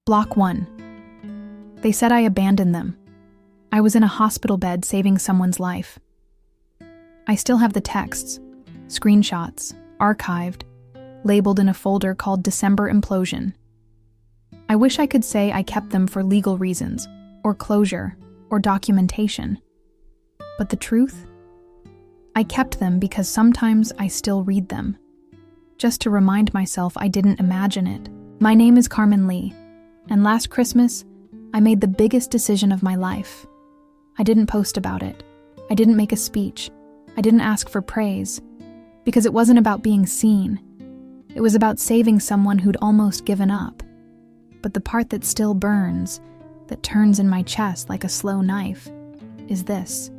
Block 1. They said I abandoned them. I was in a hospital bed saving someone's life. I still have the texts, screenshots, archived, labeled in a folder called December Implosion. I wish I could say I kept them for legal reasons, or closure, or documentation. But the truth? I kept them because sometimes I still read them, just to remind myself I didn't imagine it. My name is Carmen Lee, and last Christmas, I made the biggest decision of my life. I didn't post about it. I didn't make a speech. I didn't ask for praise, because it wasn't about being seen. It was about saving someone who'd almost given up. But the part that still burns, that turns in my chest like a slow knife, is this.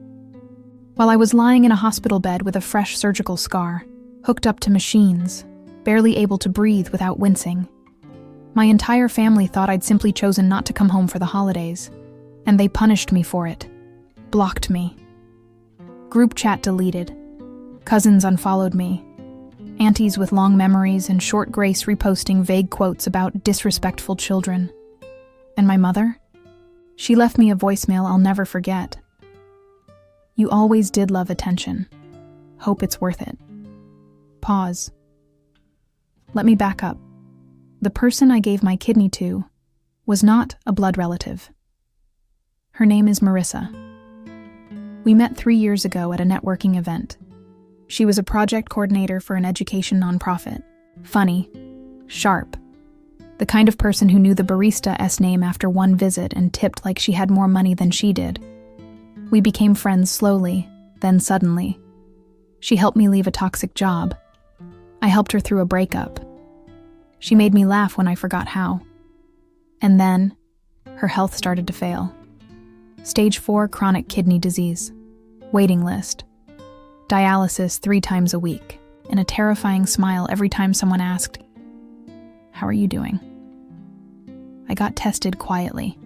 While I was lying in a hospital bed with a fresh surgical scar, hooked up to machines, barely able to breathe without wincing, my entire family thought I'd simply chosen not to come home for the holidays, and they punished me for it, blocked me. Group chat deleted, cousins unfollowed me, aunties with long memories and short grace reposting vague quotes about disrespectful children. And my mother? She left me a voicemail I'll never forget. You always did love attention. Hope it's worth it. Pause. Let me back up. The person I gave my kidney to was not a blood relative. Her name is Marissa. We met 3 years ago at a networking event. She was a project coordinator for an education nonprofit. Funny, sharp, the kind of person who knew the barista's name after one visit and tipped like she had more money than she did. We became friends slowly, then suddenly. She helped me leave a toxic job. I helped her through a breakup. She made me laugh when I forgot how. And then, her health started to fail. Stage 4 chronic kidney disease. Waiting list. Dialysis 3 times a week, and a terrifying smile every time someone asked, "How are you doing?" I got tested quietly.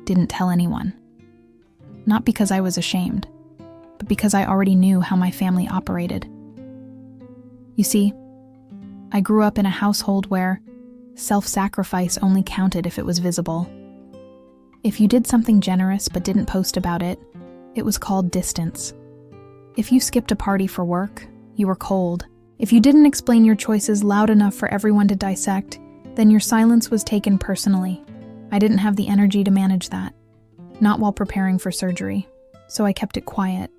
Didn't tell anyone. Not because I was ashamed, but because I already knew how my family operated. You see, I grew up in a household where self-sacrifice only counted if it was visible. If you did something generous but didn't post about it, it was called distance. If you skipped a party for work, you were cold. If you didn't explain your choices loud enough for everyone to dissect, then your silence was taken personally. I didn't have the energy to manage that. Not while preparing for surgery. So I kept it quiet.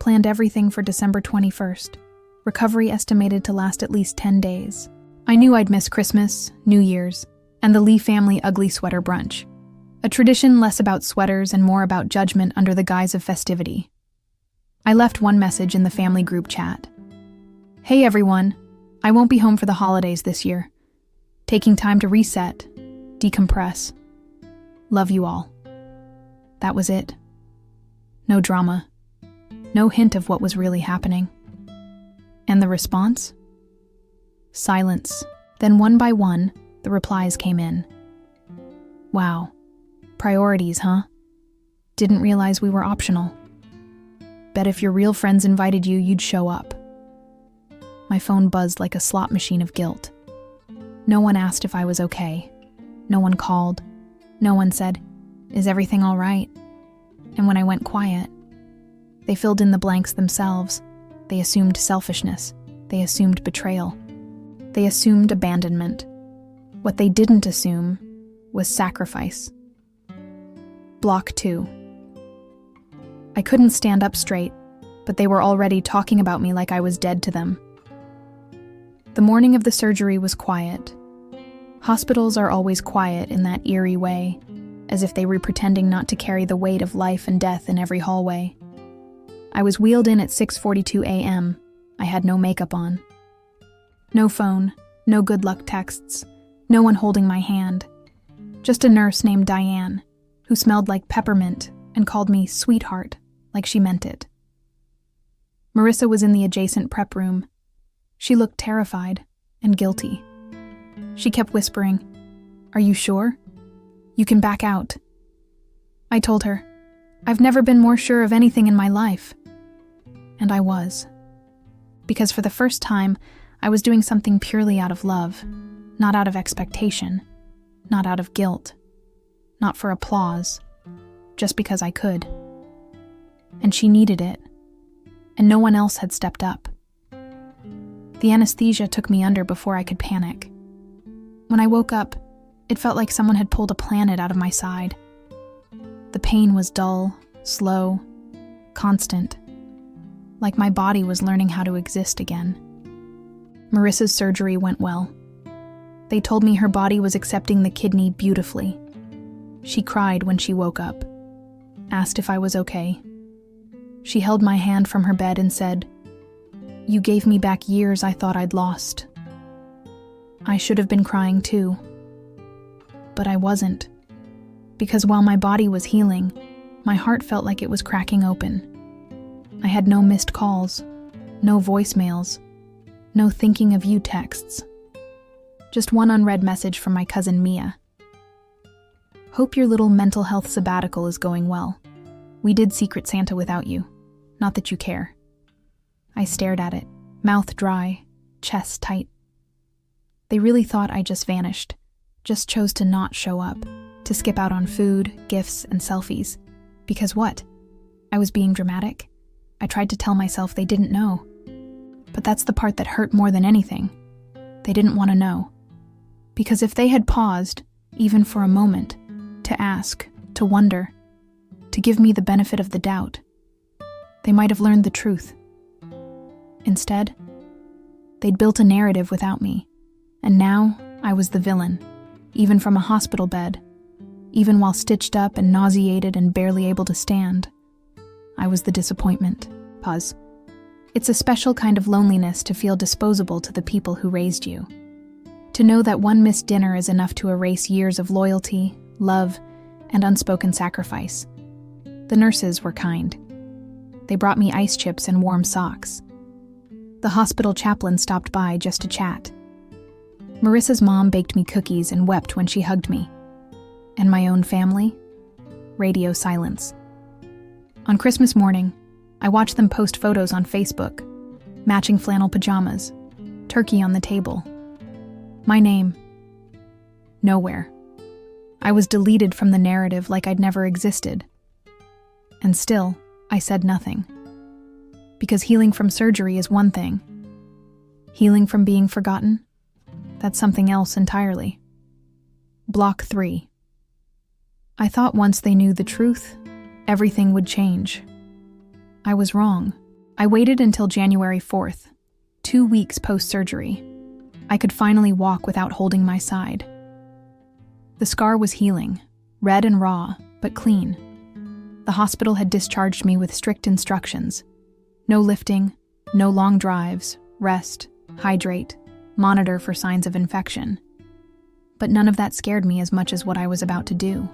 Planned everything for December 21st. Recovery estimated to last at least 10 days. I knew I'd miss Christmas, New Year's, and the Lee family ugly sweater brunch. A tradition less about sweaters and more about judgment under the guise of festivity. I left one message in the family group chat. "Hey everyone, I won't be home for the holidays this year. Taking time to reset, decompress. Love you all." That was it. No drama. No hint of what was really happening. And the response? Silence. Then one by one, the replies came in. Wow. Priorities, huh? Didn't realize we were optional. Bet if your real friends invited you, you'd show up. My phone buzzed like a slot machine of guilt. No one asked if I was okay. No one called. No one said, "Is everything all right?" And when I went quiet, they filled in the blanks themselves. They assumed selfishness. They assumed betrayal. They assumed abandonment. What they didn't assume was sacrifice. Block 2. I couldn't stand up straight, but they were already talking about me like I was dead to them. The morning of the surgery was quiet. Hospitals are always quiet in that eerie way, as if they were pretending not to carry the weight of life and death in every hallway. I was wheeled in at 6:42 a.m. I had no makeup on. No phone, no good luck texts, no one holding my hand. Just a nurse named Diane, who smelled like peppermint and called me sweetheart, like she meant it. Marissa was in the adjacent prep room. She looked terrified and guilty. She kept whispering, "Are you sure? You can back out." I told her, "I've never been more sure of anything in my life." And I was. Because for the first time, I was doing something purely out of love, not out of expectation, not out of guilt, not for applause, just because I could. And she needed it, and no one else had stepped up. The anesthesia took me under before I could panic. When I woke up, it felt like someone had pulled a planet out of my side. The pain was dull, slow, constant, like my body was learning how to exist again. Marissa's surgery went well. They told me her body was accepting the kidney beautifully. She cried when she woke up, asked if I was okay. She held my hand from her bed and said, "You gave me back years I thought I'd lost." I should have been crying too. But I wasn't, because while my body was healing, my heart felt like it was cracking open. I had no missed calls, no voicemails, no thinking of you texts. Just one unread message from my cousin Mia. "Hope your little mental health sabbatical is going well. We did Secret Santa without you. Not that you care." I stared at it, mouth dry, chest tight. They really thought I just vanished, just chose to not show up, to skip out on food, gifts, and selfies. Because what? I was being dramatic? I tried to tell myself they didn't know. But that's the part that hurt more than anything. They didn't want to know. Because if they had paused, even for a moment, to ask, to wonder, to give me the benefit of the doubt, they might have learned the truth. Instead, they'd built a narrative without me, and now I was the villain, even from a hospital bed, even while stitched up and nauseated and barely able to stand. I was the disappointment. Pause. It's a special kind of loneliness to feel disposable to the people who raised you. To know that one missed dinner is enough to erase years of loyalty, love, and unspoken sacrifice. The nurses were kind. They brought me ice chips and warm socks. The hospital chaplain stopped by just to chat. Marissa's mom baked me cookies and wept when she hugged me. And my own family? Radio silence. On Christmas morning, I watched them post photos on Facebook, matching flannel pajamas, turkey on the table. My name? Nowhere. I was deleted from the narrative like I'd never existed. And still, I said nothing. Because healing from surgery is one thing. Healing from being forgotten? That's something else entirely. Block 3. I thought once they knew the truth, everything would change. I was wrong. I waited until January 4th, 2 weeks post-surgery. I could finally walk without holding my side. The scar was healing, red and raw, but clean. The hospital had discharged me with strict instructions. No lifting, no long drives, rest, hydrate, monitor for signs of infection. But none of that scared me as much as what I was about to do.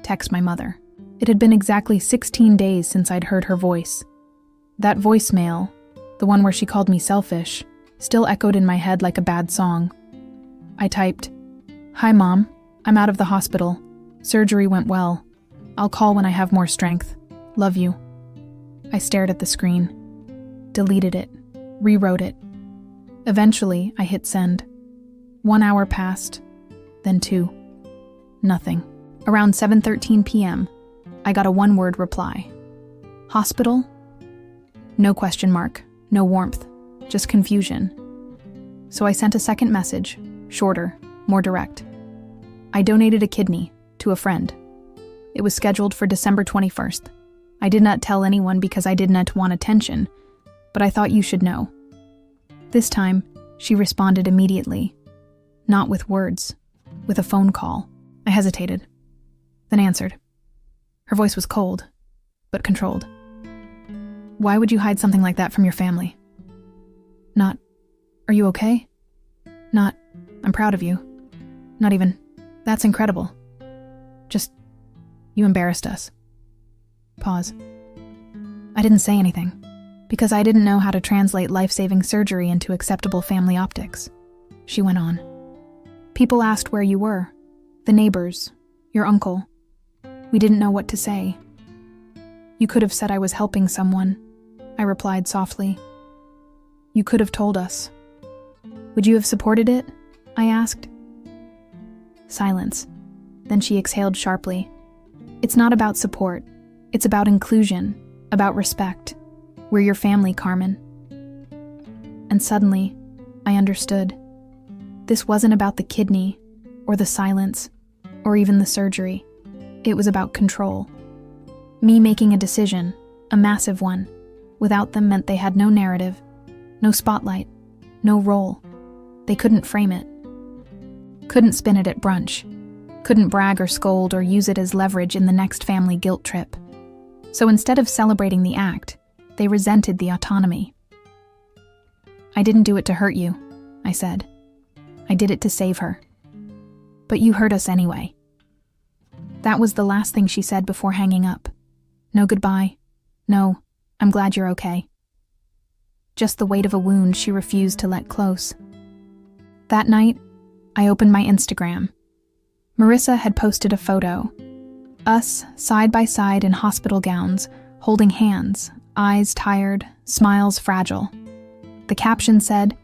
Text my mother. It had been exactly 16 days since I'd heard her voice. That voicemail, the one where she called me selfish, still echoed in my head like a bad song. I typed, "Hi, Mom. I'm out of the hospital. Surgery went well. I'll call when I have more strength. Love you." I stared at the screen, deleted it, rewrote it. Eventually, I hit send. 1 hour passed, then 2. Nothing. Around 7:13 p.m., I got a one-word reply. Hospital? No question mark, no warmth, just confusion. So I sent a second message, shorter, more direct. I donated a kidney to a friend. It was scheduled for December 21st. I did not tell anyone because I did not want attention, but I thought you should know. This time, she responded immediately. Not with words, with a phone call. I hesitated, then answered. Her voice was cold, but controlled. "Why would you hide something like that from your family?" Not, "Are you okay?" Not, "I'm proud of you." Not even, "That's incredible." Just, "You embarrassed us." Pause. I didn't say anything, because I didn't know how to translate life-saving surgery into acceptable family optics. She went on. "People asked where you were. The neighbors, your uncle. We didn't know what to say. You could have said I was helping someone," I replied softly. "You could have told us." "Would you have supported it?" I asked. Silence. Then she exhaled sharply. It's not about support. It's about inclusion, about respect. We're your family, Carmen. And suddenly, I understood. This wasn't about the kidney, or the silence, or even the surgery. It was about control. Me making a decision, a massive one. Without them meant they had no narrative, no spotlight, no role. They couldn't frame it. Couldn't spin it at brunch. Couldn't brag or scold or use it as leverage in the next family guilt trip. So instead of celebrating the act, they resented the autonomy. I didn't do it to hurt you, I said. I did it to save her. But you hurt us anyway. That was the last thing she said before hanging up. No goodbye. No, I'm glad you're okay. Just the weight of a wound she refused to let close. That night, I opened my Instagram. Marissa had posted a photo. Us, side by side in hospital gowns, holding hands, eyes tired, smiles fragile. The caption said,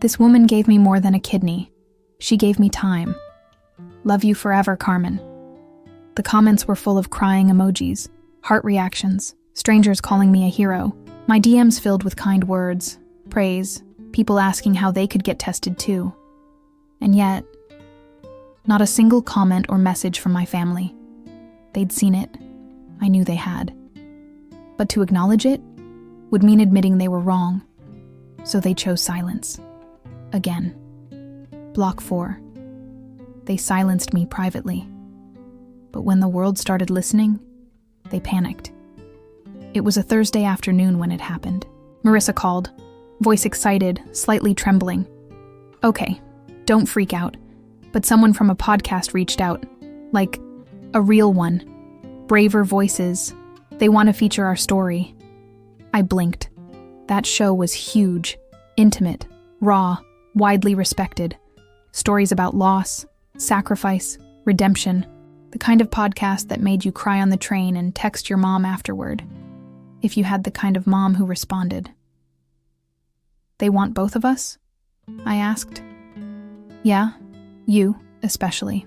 "This woman gave me more than a kidney. She gave me time. Love you forever, Carmen." The comments were full of crying emojis, heart reactions, strangers calling me a hero, my DMs filled with kind words, praise, people asking how they could get tested too. And yet, not a single comment or message from my family. They'd seen it. I knew they had. But to acknowledge it would mean admitting they were wrong. So they chose silence. Again. Block 4. They silenced me privately. But when the world started listening, they panicked. It was a Thursday afternoon when it happened. Marissa called, voice excited, slightly trembling. "Okay, don't freak out. But someone from a podcast reached out. Like, a real one. Braver voices. They want to feature our story." I blinked. That show was huge, intimate, raw, widely respected. Stories about loss, sacrifice, redemption. The kind of podcast that made you cry on the train and text your mom afterward. If you had the kind of mom who responded. "They want both of us?" I asked. "Yeah, you, especially."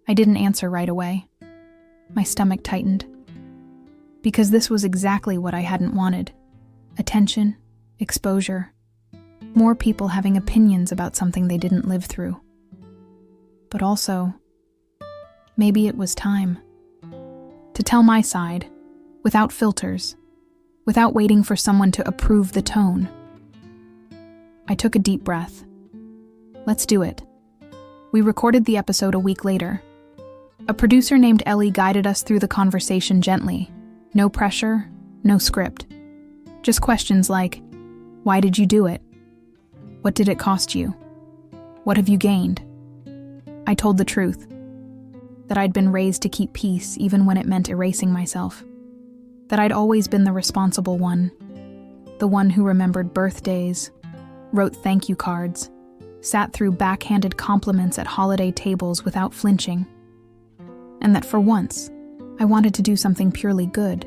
I didn't answer right away. My stomach tightened. Because this was exactly what I hadn't wanted. Attention, exposure, more people having opinions about something they didn't live through. But also, maybe it was time to tell my side, without filters, without waiting for someone to approve the tone. I took a deep breath. Let's do it. We recorded the episode a week later. A producer named Ellie guided us through the conversation gently. No pressure, no script. Just questions like, why did you do it? What did it cost you? What have you gained? I told the truth. That I'd been raised to keep peace even when it meant erasing myself. That I'd always been the responsible one. The one who remembered birthdays, wrote thank you cards, sat through backhanded compliments at holiday tables without flinching. And that for once, I wanted to do something purely good,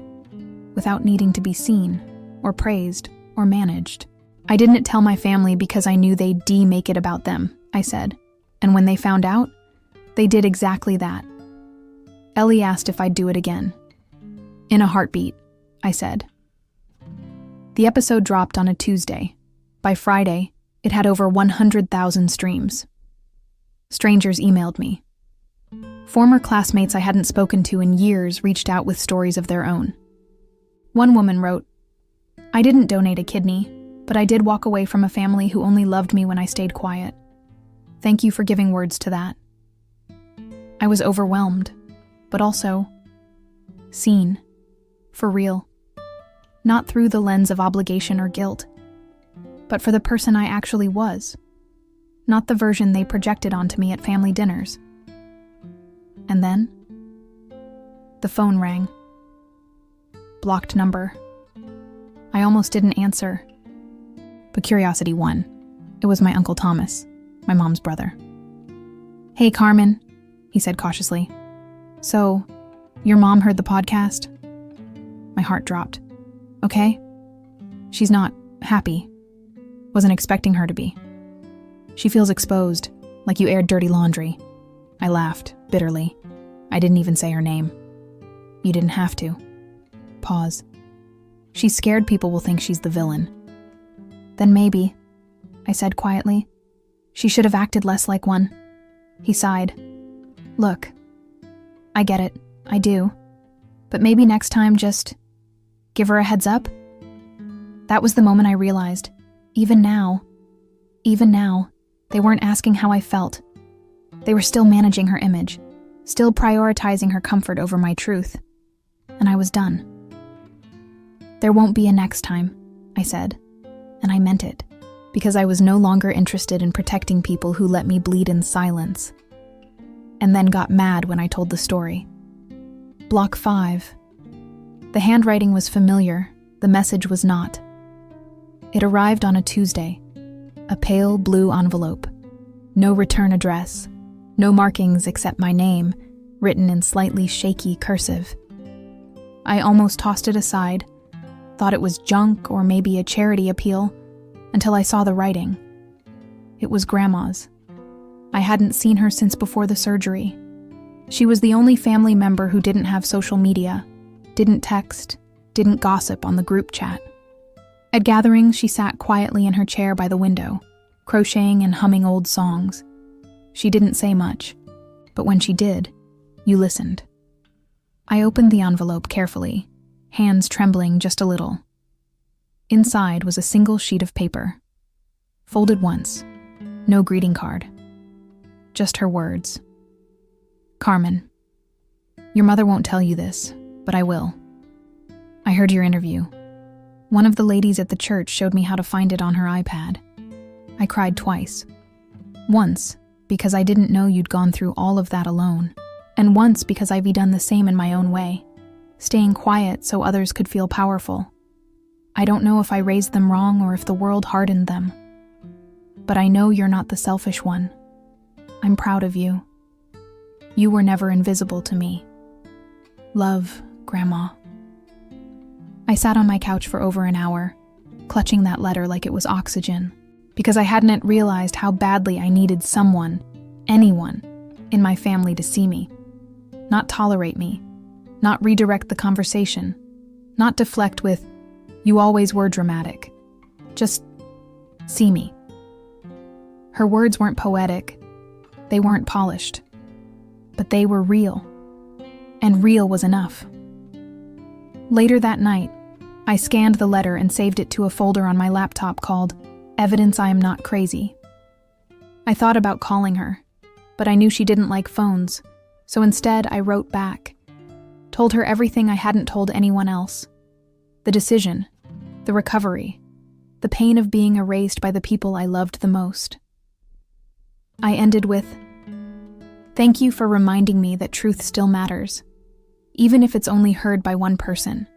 without needing to be seen, or praised, or managed. I didn't tell my family because I knew they'd make it about them, I said. And when they found out, they did exactly that. Ellie asked if I'd do it again. In a heartbeat, I said. The episode dropped on a Tuesday. By Friday, it had over 100,000 streams. Strangers emailed me. Former classmates I hadn't spoken to in years reached out with stories of their own. One woman wrote, "I didn't donate a kidney, but I did walk away from a family who only loved me when I stayed quiet. Thank you for giving words to that." I was overwhelmed, but also seen, for real. Not through the lens of obligation or guilt, but for the person I actually was, not the version they projected onto me at family dinners. And then, the phone rang. Blocked number. I almost didn't answer, but curiosity won. It was my Uncle Thomas, my mom's brother. "Hey, Carmen," he said cautiously. "So, your mom heard the podcast?" My heart dropped. "Okay." "She's not happy. Wasn't expecting her to be. She feels exposed, like you aired dirty laundry." I laughed, bitterly. I didn't even say her name. "You didn't have to." Pause. "She's scared people will think she's the villain." "Then maybe," I said quietly. "She should have acted less like one." He sighed. "Look, I get it, I do. But maybe next time just give her a heads up." That was the moment I realized, even now, they weren't asking how I felt. They were still managing her image, still prioritizing her comfort over my truth. And I was done. "There won't be a next time," I said, and I meant it, because I was no longer interested in protecting people who let me bleed in silence. And then got mad when I told the story. Block 5. The handwriting was familiar, the message was not. It arrived on a Tuesday, a pale blue envelope, no return address, no markings except my name, written in slightly shaky cursive. I almost tossed it aside, thought it was junk or maybe a charity appeal, until I saw the writing. It was Grandma's. I hadn't seen her since before the surgery. She was the only family member who didn't have social media, didn't text, didn't gossip on the group chat. At gatherings, she sat quietly in her chair by the window, crocheting and humming old songs. She didn't say much, but when she did, you listened. I opened the envelope carefully, hands trembling just a little. Inside was a single sheet of paper, folded once, no greeting card. Just her words. "Carmen, your mother won't tell you this, but I will. I heard your interview. One of the ladies at the church showed me how to find it on her iPad. I cried twice. Once, because I didn't know you'd gone through all of that alone, and once because I've done the same in my own way, staying quiet so others could feel powerful. I don't know if I raised them wrong or if the world hardened them. But I know you're not the selfish one. I'm proud of you. You were never invisible to me. Love, Grandma." I sat on my couch for over an hour, clutching that letter like it was oxygen, because I hadn't realized how badly I needed someone, anyone, in my family to see me. Not tolerate me, not redirect the conversation, not deflect with, "You always were dramatic." Just see me. Her words weren't poetic, they weren't polished, but they were real, and real was enough. Later that night, I scanned the letter and saved it to a folder on my laptop called Evidence I Am Not Crazy. I thought about calling her, but I knew she didn't like phones, so instead I wrote back, told her everything I hadn't told anyone else. The decision, the recovery, the pain of being erased by the people I loved the most. I ended with, "Thank you for reminding me that truth still matters, even if it's only heard by one person."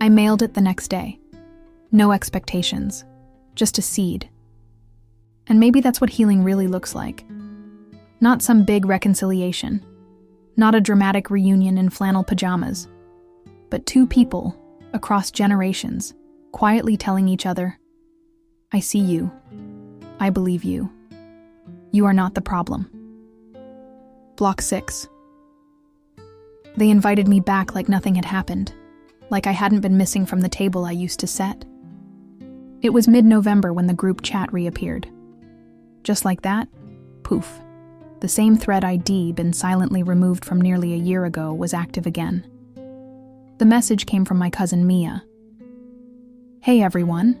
I mailed it the next day. No expectations, just a seed. And maybe that's what healing really looks like. Not some big reconciliation, not a dramatic reunion in flannel pajamas, but two people, across generations, quietly telling each other, "I see you. I believe you. You are not the problem." Block 6. They invited me back like nothing had happened, like I hadn't been missing from the table I used to set. It was mid-November when the group chat reappeared. Just like that, poof, the same thread ID been silently removed from nearly a year ago was active again. The message came from my cousin Mia. "Hey everyone,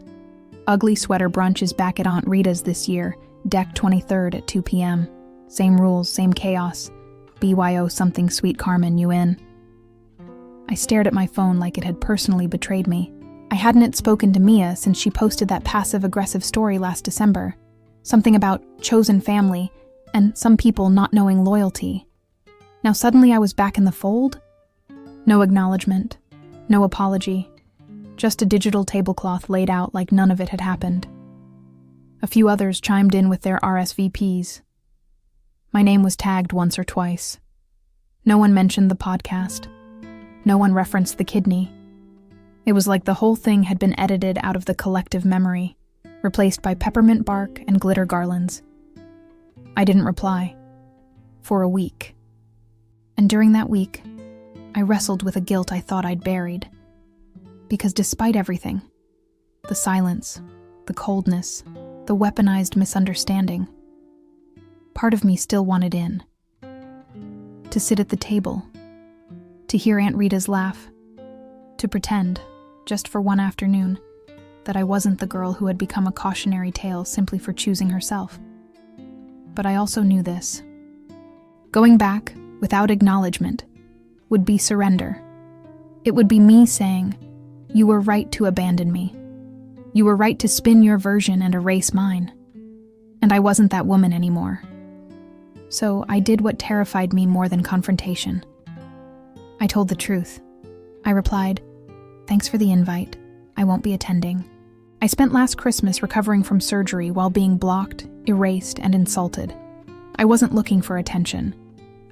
Ugly Sweater Brunch is back at Aunt Rita's this year, deck 23rd at 2 p.m. Same rules, same chaos. BYO something sweet Carmen, you in?" I stared at my phone like it had personally betrayed me. I hadn't spoken to Mia since she posted that passive-aggressive story last December. Something about chosen family, and some people not knowing loyalty. Now suddenly I was back in the fold? No acknowledgement, no apology, just a digital tablecloth laid out like none of it had happened. A few others chimed in with their RSVPs. My name was tagged once or twice. No one mentioned the podcast. No one referenced the kidney. It was like the whole thing had been edited out of the collective memory, replaced by peppermint bark and glitter garlands. I didn't reply. For a week. And during that week, I wrestled with a guilt I thought I'd buried. Because despite everything, the silence, the coldness, the weaponized misunderstanding, part of me still wanted in. To sit at the table, to hear Aunt Rita's laugh, to pretend, just for one afternoon, that I wasn't the girl who had become a cautionary tale simply for choosing herself. But I also knew this. Going back, without acknowledgement, would be surrender. It would be me saying, "You were right to abandon me. You were right to spin your version and erase mine." And I wasn't that woman anymore. So I did what terrified me more than confrontation. I told the truth. I replied, "Thanks for the invite. I won't be attending." I spent last Christmas recovering from surgery while being blocked, erased, and insulted. I wasn't looking for attention.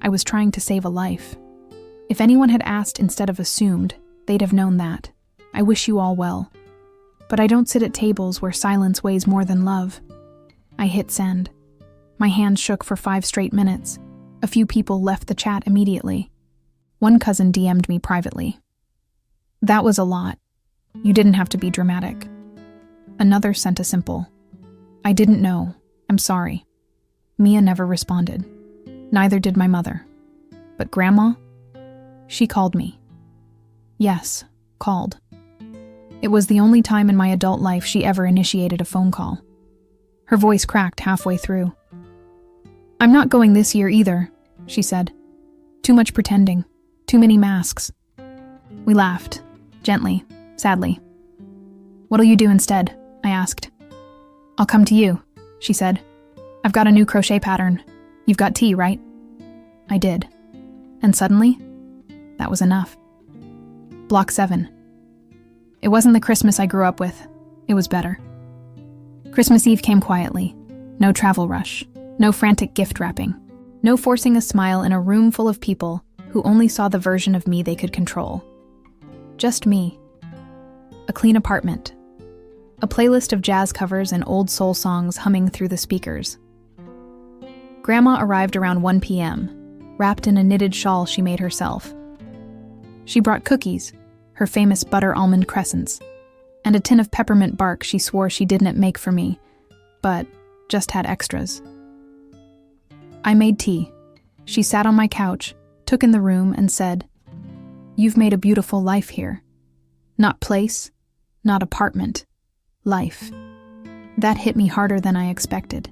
I was trying to save a life. If anyone had asked instead of assumed, they'd have known that. I wish you all well. But I don't sit at tables where silence weighs more than love. I hit send. My hands shook for 5 straight minutes. A few people left the chat immediately. One cousin DM'd me privately. "That was a lot. You didn't have to be dramatic." Another sent a simple, "I didn't know. I'm sorry." Mia never responded. Neither did my mother. But Grandma? She called me. Yes, called. It was the only time in my adult life she ever initiated a phone call. Her voice cracked halfway through. "I'm not going this year either," she said. "Too much pretending. Too many masks." We laughed, gently, sadly. "What'll you do instead?" I asked. "I'll come to you," she said. "I've got a new crochet pattern. You've got tea, right?" I did. And suddenly, that was enough. Block 7. It wasn't the Christmas I grew up with. It was better. Christmas Eve came quietly. No travel rush. No frantic gift wrapping. No forcing a smile in a room full of people who only saw the version of me they could control. Just me. A clean apartment. A playlist of jazz covers and old soul songs humming through the speakers. Grandma arrived around 1 p.m., wrapped in a knitted shawl she made herself. She brought cookies, her famous butter almond crescents, and a tin of peppermint bark she swore she didn't make for me, but just had extras. I made tea. She sat on my couch, took in the room, and said, "You've made a beautiful life here. Not place, not apartment, life." That hit me harder than I expected.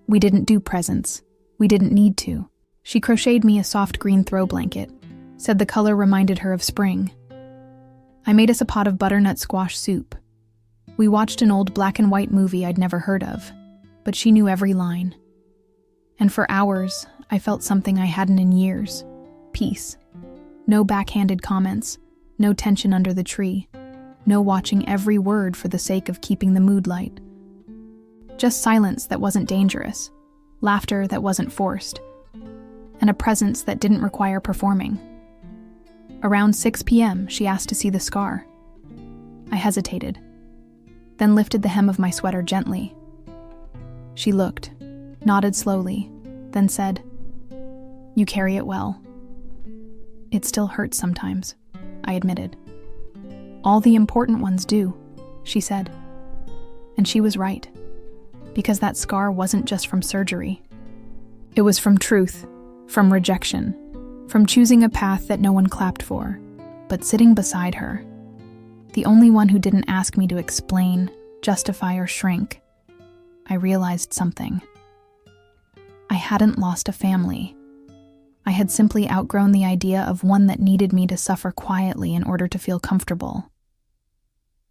We didn't do presents. We didn't need to. She crocheted me a soft green throw blanket, said the color reminded her of spring. I made us a pot of butternut squash soup. We watched an old black and white movie I'd never heard of, but she knew every line. And for hours, I felt something I hadn't in years. Peace. No backhanded comments, no tension under the tree, no watching every word for the sake of keeping the mood light. Just silence that wasn't dangerous, laughter that wasn't forced, and a presence that didn't require performing. Around 6 p.m., she asked to see the scar. I hesitated, then lifted the hem of my sweater gently. She looked, nodded slowly, then said, "You carry it well." "It still hurts sometimes," I admitted. "All the important ones do," she said. And she was right, because that scar wasn't just from surgery. It was from truth, from rejection, from choosing a path that no one clapped for, but sitting beside her, the only one who didn't ask me to explain, justify, or shrink, I realized something. I hadn't lost a family. I had simply outgrown the idea of one that needed me to suffer quietly in order to feel comfortable.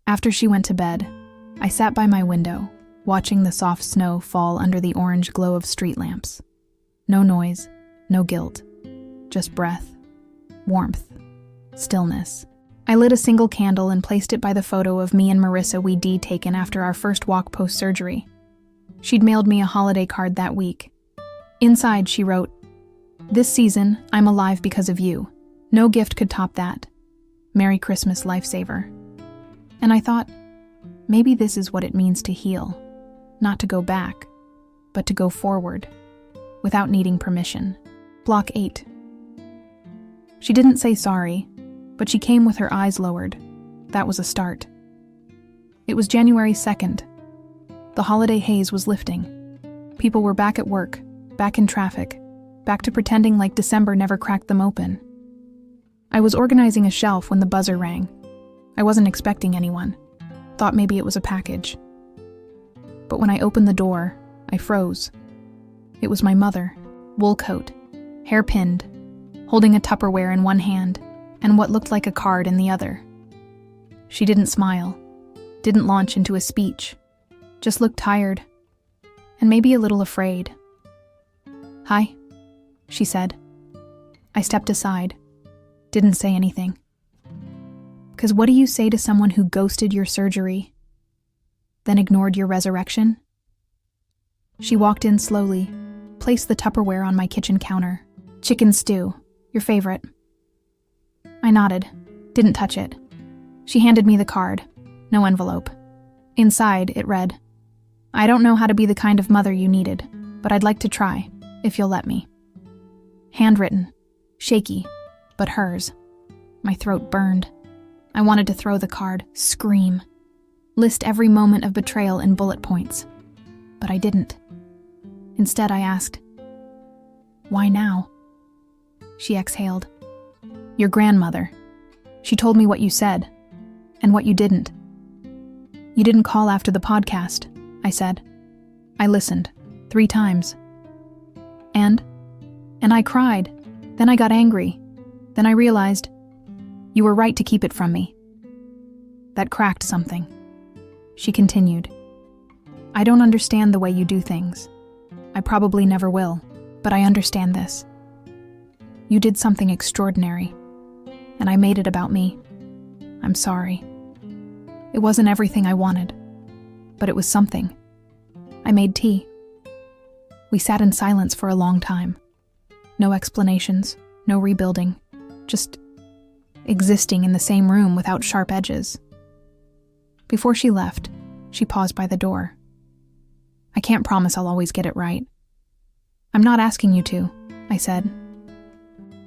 After she went to bed, I sat by my window, watching the soft snow fall under the orange glow of street lamps. No noise, no guilt, just breath, warmth, stillness. I lit a single candle and placed it by the photo of me and Marissa we'd taken after our first walk post-surgery. She'd mailed me a holiday card that week. Inside, she wrote, "This season, I'm alive because of you. No gift could top that. Merry Christmas, lifesaver." And I thought, maybe this is what it means to heal. Not to go back, but to go forward. without needing permission. Block 8. She didn't say sorry, but she came with her eyes lowered. That was a start. It was January 2nd. The holiday haze was lifting. People were back at work, back in traffic, back to pretending like December never cracked them open. I was organizing a shelf when the buzzer rang. I wasn't expecting anyone. Thought maybe it was a package. But when I opened the door, I froze. It was my mother, wool coat, hair pinned, holding a Tupperware in one hand and what looked like a card in the other. She didn't smile, didn't launch into a speech, just looked tired and maybe a little afraid. "Hi," she said. I stepped aside, didn't say anything. 'Cause what do you say to someone who ghosted your surgery, then ignored your resurrection? She walked in slowly, placed the Tupperware on my kitchen counter. "Chicken stew, your favorite." I nodded, didn't touch it. She handed me the card, no envelope. Inside, it read, "I don't know how to be the kind of mother you needed, but I'd like to try, if you'll let me." Handwritten, shaky, but hers. My throat burned. I wanted to throw the card, scream, list every moment of betrayal in bullet points. But I didn't. Instead, I asked, "Why now?" She exhaled. "Your grandmother. She told me what you said, and what you didn't." "You didn't call after the podcast," I said. "I listened, 3 times. And I cried. Then I got angry. Then I realized you were right to keep it from me." That cracked something. She continued, "I don't understand the way you do things. I probably never will, but I understand this. You did something extraordinary, and I made it about me. I'm sorry. It wasn't everything I wanted, but it was something. I made tea." We sat in silence for a long time. No explanations, no rebuilding, just existing in the same room without sharp edges. Before she left, she paused by the door. "I can't promise I'll always get it right." "I'm not asking you to," I said.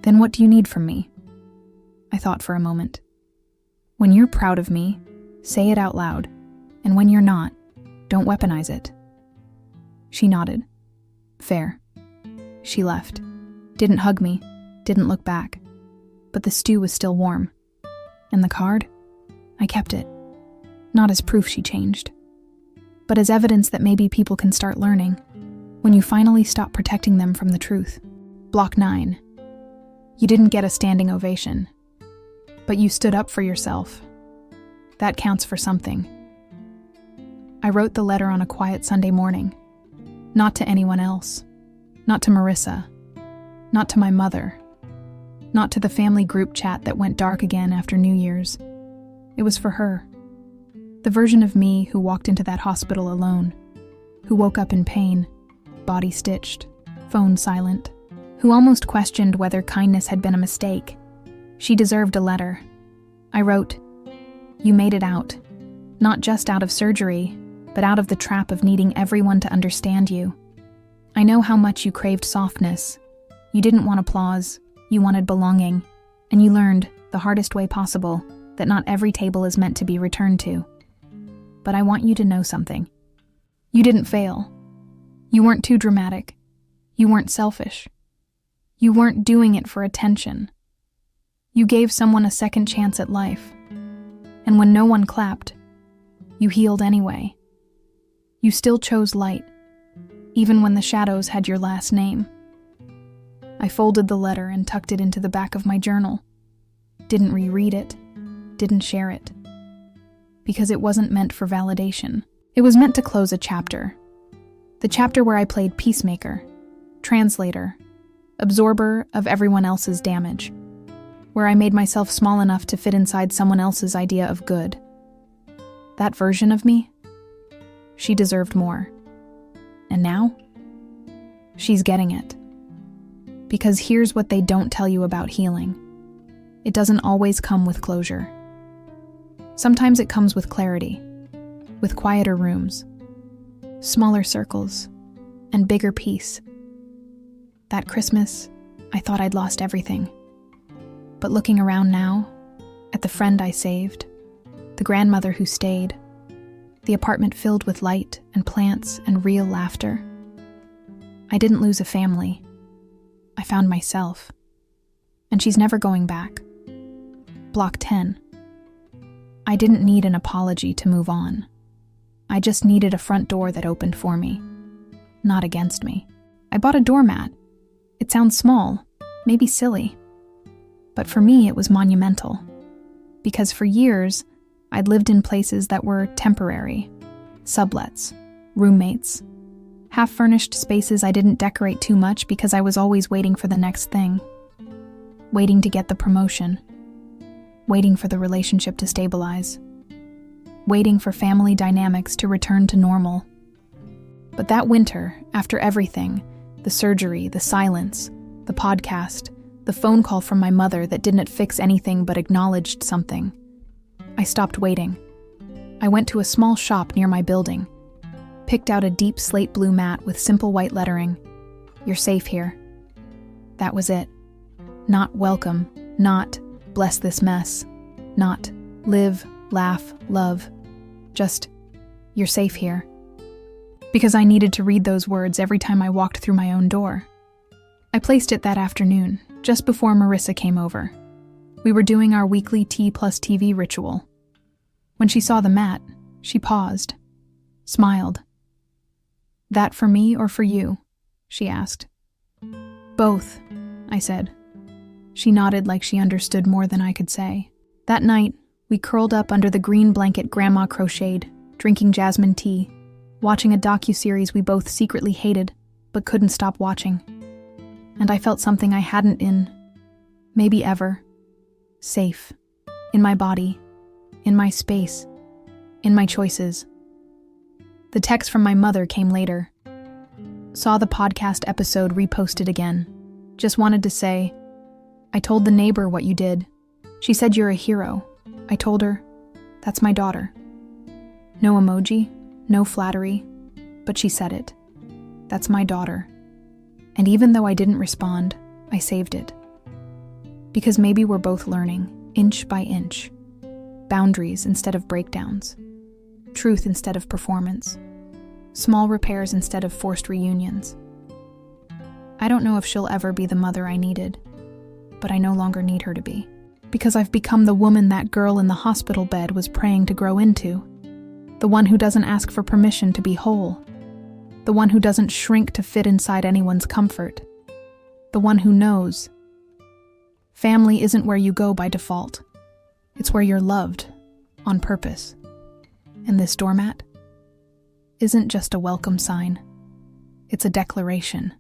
"Then what do you need from me?" I thought for a moment. "When you're proud of me, say it out loud, and when you're not, don't weaponize it." She nodded. "Fair." She left. Didn't hug me, didn't look back. But the stew was still warm. And the card? I kept it. Not as proof she changed, but as evidence that maybe people can start learning when you finally stop protecting them from the truth. Block 9. You didn't get a standing ovation, but you stood up for yourself. That counts for something. I wrote the letter on a quiet Sunday morning. Not to anyone else. Not to Marissa. Not to my mother. Not to the family group chat that went dark again after New Year's. It was for her. The version of me who walked into that hospital alone. Who woke up in pain, body stitched, phone silent. Who almost questioned whether kindness had been a mistake. She deserved a letter. I wrote, "You made it out. Not just out of surgery, but out of the trap of needing everyone to understand you. I know how much you craved softness. You didn't want applause. You wanted belonging, and you learned, the hardest way possible, that not every table is meant to be returned to. But I want you to know something. You didn't fail. You weren't too dramatic. You weren't selfish. You weren't doing it for attention. You gave someone a second chance at life. And when no one clapped, you healed anyway. You still chose light, even when the shadows had your last name." I folded the letter and tucked it into the back of my journal. Didn't reread it. Didn't share it. Because it wasn't meant for validation. It was meant to close a chapter. The chapter where I played peacemaker, translator, absorber of everyone else's damage. Where I made myself small enough to fit inside someone else's idea of good. That version of me? She deserved more. And now? She's getting it. Because here's what they don't tell you about healing. It doesn't always come with closure. Sometimes it comes with clarity, with quieter rooms, smaller circles, and bigger peace. That Christmas, I thought I'd lost everything. But looking around now, at the friend I saved, the grandmother who stayed, the apartment filled with light and plants and real laughter, I didn't lose a family. I found myself. And she's never going back. Block 10. I didn't need an apology to move on. I just needed a front door that opened for me, not against me. I bought a doormat. It sounds small, maybe silly. But for me, it was monumental. Because for years, I'd lived in places that were temporary. Sublets, roommates, half-furnished spaces I didn't decorate too much because I was always waiting for the next thing. Waiting to get the promotion. Waiting for the relationship to stabilize. Waiting for family dynamics to return to normal. But that winter, after everything, the surgery, the silence, the podcast, the phone call from my mother that didn't fix anything but acknowledged something, I stopped waiting. I went to a small shop near my building, picked out a deep slate blue mat with simple white lettering. "You're safe here." That was it. Not welcome, not bless this mess, not live, laugh, love. Just, "You're safe here." Because I needed to read those words every time I walked through my own door. I placed it that afternoon, just before Marissa came over. We were doing our weekly tea plus TV ritual. When she saw the mat, she paused, smiled. "That for me or for you?" she asked. "Both," I said. She nodded like she understood more than I could say. That night, we curled up under the green blanket Grandma crocheted, drinking jasmine tea, watching a docuseries we both secretly hated, but couldn't stop watching. And I felt something I hadn't in, maybe ever, safe, in my body, in my space, in my choices. The text from my mother came later. Saw the podcast episode reposted again. Just wanted to say, "I told the neighbor what you did. She said you're a hero." I told her, "That's my daughter." No emoji, no flattery, but she said it. "That's my daughter." And even though I didn't respond, I saved it. Because maybe we're both learning, inch by inch. Boundaries instead of breakdowns. Truth instead of performance. Small repairs instead of forced reunions. I don't know if she'll ever be the mother I needed, but I no longer need her to be. Because I've become the woman that girl in the hospital bed was praying to grow into. The one who doesn't ask for permission to be whole. The one who doesn't shrink to fit inside anyone's comfort. The one who knows. Family isn't where you go by default. It's where you're loved, on purpose. And this doormat isn't just a welcome sign. It's a declaration.